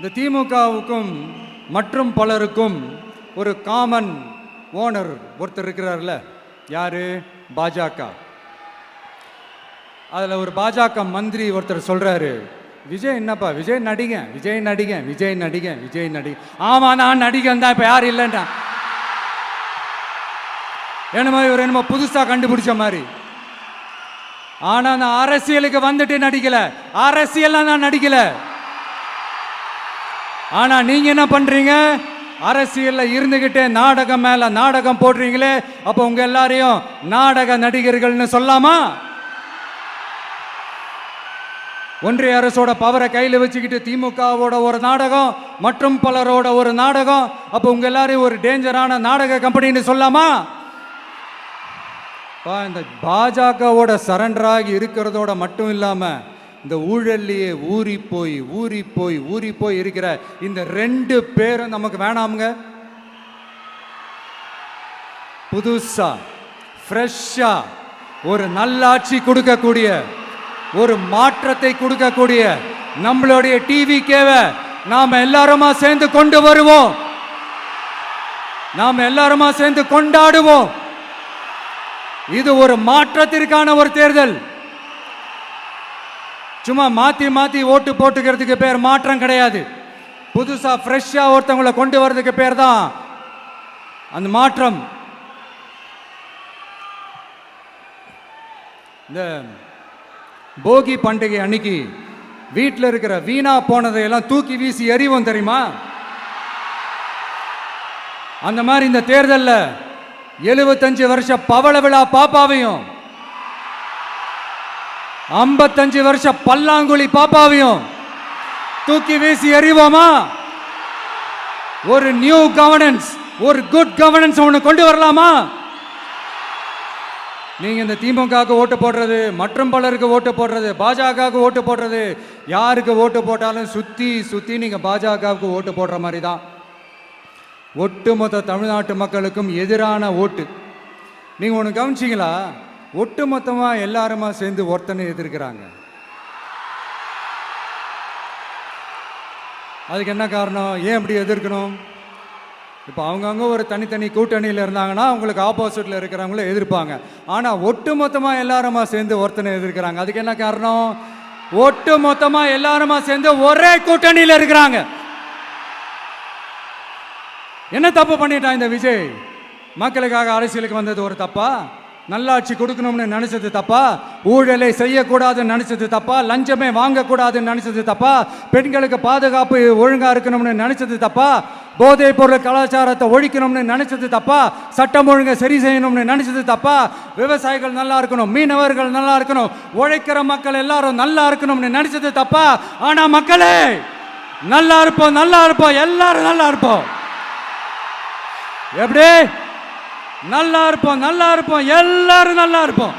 இந்த திமுகவுக்கும் மற்றும் பலருக்கும் ஒரு காமன் ஓனர் ஒருத்தர் இருக்கிறார்ல, யாரு? பாஜக. அதில் ஒரு பாஜக மந்திரி ஒருத்தர் சொல்றாரு, விஜய் என்னப்பா, விஜய் நடிக, விஜய் நடிக, விஜய் நடிக, விஜய் நடிக. ஆமா, நான் நடிகன் தான், இப்போ யாரும் இல்லைன்றா. என்னமோ இவர் என்னமோ புதுசாக கண்டுபிடிச்ச மாதிரி. ஆனால் நான் அரசியலுக்கு வந்துட்டு நடிக்கல, அரசியல் நான் நடிக்கல. ஆனால் நீங்க என்ன பண்றீங்க? அரசியல்ல இருந்துகிட்டே நாடகம் மேல நாடகம் போடுறீங்களே, அப்போ உங்க எல்லாரையும் நாடக நடிகர்கள்னு சொல்லாமா? ஒன்றிய அரசோட பவரை கையில் வச்சுக்கிட்டு திமுகவோட ஒரு நாடகம் மற்றும் பலரோட ஒரு நாடகம், அப்போ உங்க எல்லாரையும் ஒரு டேஞ்சரான நாடக கம்பெனின்னு சொல்லாமா? இந்த பாஜகவோட சரண்டராகி இருக்கிறதோட மட்டும் இல்லாம இந்த ஊழல்லையே ஊறி போய் இருக்கிற இந்த 2 பேரும் நமக்கு வேணாமுங்க. புதுசா ஃப்ரெஷ்ஷா ஒரு நல்லாட்சி கொடுக்கக்கூடிய, ஒரு மாற்றத்தை கொடுக்கக்கூடிய நம்மளுடைய டிவிகேவை நாம எல்லாருமா சேர்ந்து கொண்டு வருவோம், நாம எல்லாருமா சேர்ந்து கொண்டாடுவோம். இது ஒரு மாற்றத்திற்கான ஒரு தேர்தல். சும்மா மாத்தி ஓட்டு போட்டுக்கிறதுக்கு பேர் மாற்றம் கிடையாது. புதுசா ஃப்ரெஷ்ஷா ஒருத்தவங்களை கொண்டு வர்றதுக்கு பேர் தான் அந்த மாற்றம். இந்த போகி பண்டிகை அன்னைக்கு வீட்டில் இருக்கிற வீணா போனதையெல்லாம் தூக்கி வீசி எறிவோம் தெரியுமா? அந்த மாதிரி இந்த தேர்தலில் 75 வருஷ பவள விழா பாப்பாவையும் 55 வருஷ பல்லாங்குழி பாப்பாவையும் தூக்கி வீசி எறிவோமா? ஒரு நியூ கவர்னன்ஸ், ஒரு குட் கவர்னன்ஸ் ஒன்று கொண்டு வரலாமா? நீங்க இந்த திமுகவுக்கு ஓட்டு போடுறது, மற்றும் பலருக்கு ஓட்டு போடுறது, பாஜகவுக்கு ஓட்டு போடுறது, யாருக்கு ஓட்டு போட்டாலும் சுத்தி நீங்க பாஜகவுக்கு ஓட்டு போடுற மாதிரி தான். ஒட்டுமொத்த தமிழ்நாட்டு மக்களுக்கும் எதிரான ஓட்டு. நீங்க ஒன்று கவனிச்சிங்களா? ஒட்டுமொத்தமா எல்லாருமா சேர்ந்து ஒருத்தனை எதிர்க்கிறாங்க. அதுக்கு என்ன காரணம்? ஏன் இப்படி எதிர்க்கணும்? இப்போ அவங்கவுங்க ஒரு தனித்தனி கூட்டணியில் இருந்தாங்கன்னா அவங்களுக்கு ஆப்போசிட்ல இருக்கிறவங்கள எதிர்ப்பாங்க. ஆனால் ஒட்டுமொத்தமா எல்லாருமா சேர்ந்து ஒருத்தனை எதிர்க்கிறாங்க. அதுக்கு என்ன காரணம்? ஒட்டுமொத்தமா எல்லாருமா சேர்ந்து ஒரே கூட்டணியில் இருக்கிறாங்க. என்ன தப்பு பண்ணிட்டான் இந்த விஜய்? மக்களுக்காக அரசியலுக்கு வந்தது ஒரு தப்பா? நல்லாட்சி கொடுக்கணும்னு நினைச்சது தப்பா? ஊழலை செய்யக்கூடாதுன்னு நினைச்சது தப்பா? லஞ்சமே வாங்கக்கூடாதுன்னு நினைச்சது தப்பா? பெண்களுக்கு பாதுகாப்பு ஒழுங்கா இருக்கணும்னு நினைச்சது தப்பா? போதைப் பொருள் கலாச்சாரத்தை ஒழிக்கணும்னு நினைச்சது தப்பா? சட்டம் ஒழுங்கை சரி செய்யணும்னு நினைச்சது தப்பா? விவசாயிகள் நல்லா இருக்கணும், மீனவர்கள் நல்லா இருக்கணும், உழைக்கிற மக்கள் எல்லாரும் நல்லா இருக்கணும்னு நினைச்சது தப்பா? ஆனா மக்களே, நல்லா இருப்போம், எல்லாரும் நல்லா இருப்போம். எப்படி? நல்லா இருப்போம், எல்லாரும் நல்லா இருப்போம்.